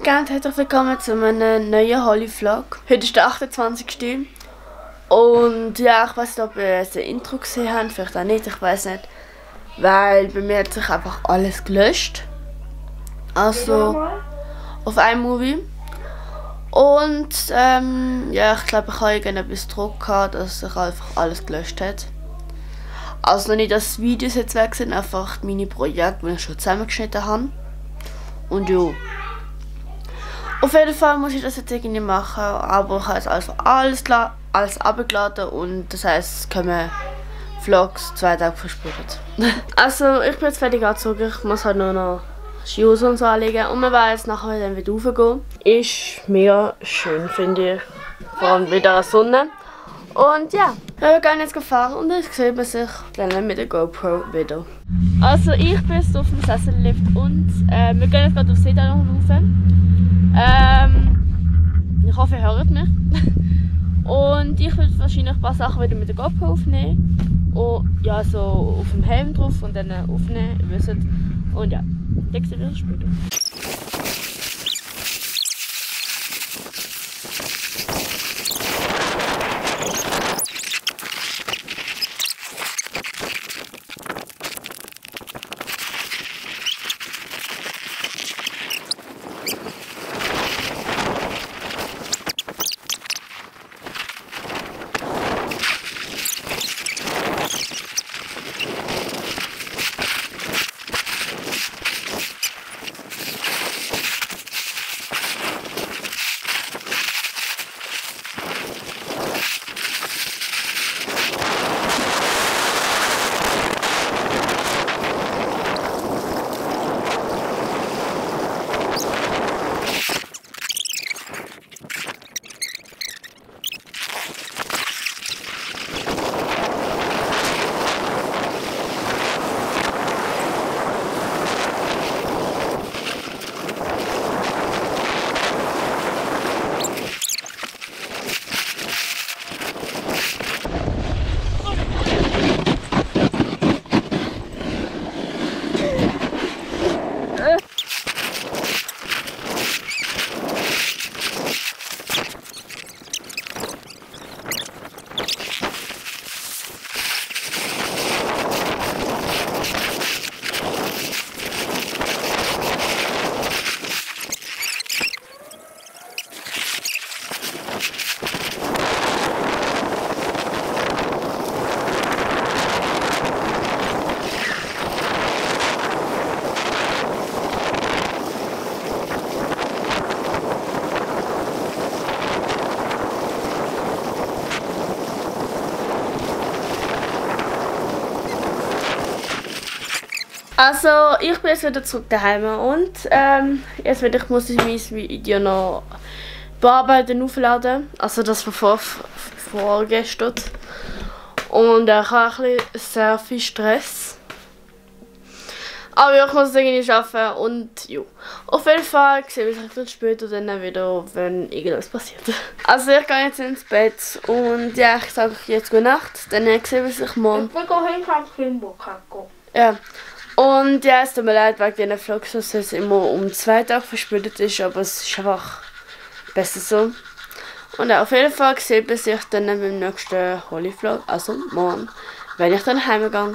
gerne herzlich willkommen zu einem neuen Holly-Vlog. Heute ist der 28. Und ja, ich weiß nicht, ob ihr ein Intro gesehen habt, vielleicht auch nicht, ich weiß nicht. Weil bei mir hat sich einfach alles gelöscht. Also auf einem Movie. Und ja, ich glaube, ich habe irgendetwas Druck gehabt, dass sich einfach alles gelöscht hat. Also nicht, dass Videos jetzt weg sind, einfach meine Projekte, die ich schon zusammengeschnitten habe. Und ja. Auf jeden Fall muss ich das jetzt irgendwie machen, aber ich habe jetzt alles abgeladen und das heisst, es kommen Vlogs 2 Tage verspätet. Also ich bin jetzt fertig angezogen, ich muss halt nur noch Schuhe und so anlegen und wir werden jetzt nachher dann wieder raufgehen. Ist mega schön, finde ich, vor allem wieder eine Sonne. Und ja, wir gehen jetzt fahren und dann sieht man sich dann mit der GoPro wieder. Also ich bin jetzt auf dem Sessellift und wir gehen jetzt gerade auf See rauf. Ich hoffe, ihr hört mich. Und ich werde wahrscheinlich ein paar Sachen wieder mit der GoPro aufnehmen. Und ja, so auf dem Helm drauf und dann aufnehmen, ihr wisst. Und ja, dann sehen wir uns später. Also, ich bin jetzt wieder zurück daheim und jetzt muss ich mein Video noch bearbeiten und aufladen. Also das von vorgestern. Und ich habe sehr viel Stress. Aber ja, ich muss es irgendwie schaffen und ja. Auf jeden Fall sehen wir uns später dann wieder, wenn irgendwas passiert. Also ich gehe jetzt ins Bett und ja, ich sage euch jetzt gute Nacht. Dann sehen wir uns morgen. Ich will hin, ja. Und ja, es tut mir leid wegen diesen Vlogs, dass es immer um 2 Tage verspätet ist, aber es ist einfach besser so. Und ja, auf jeden Fall sieht man sich dann beim nächsten Holly-Vlog, also morgen, wenn ich dann heimgehe.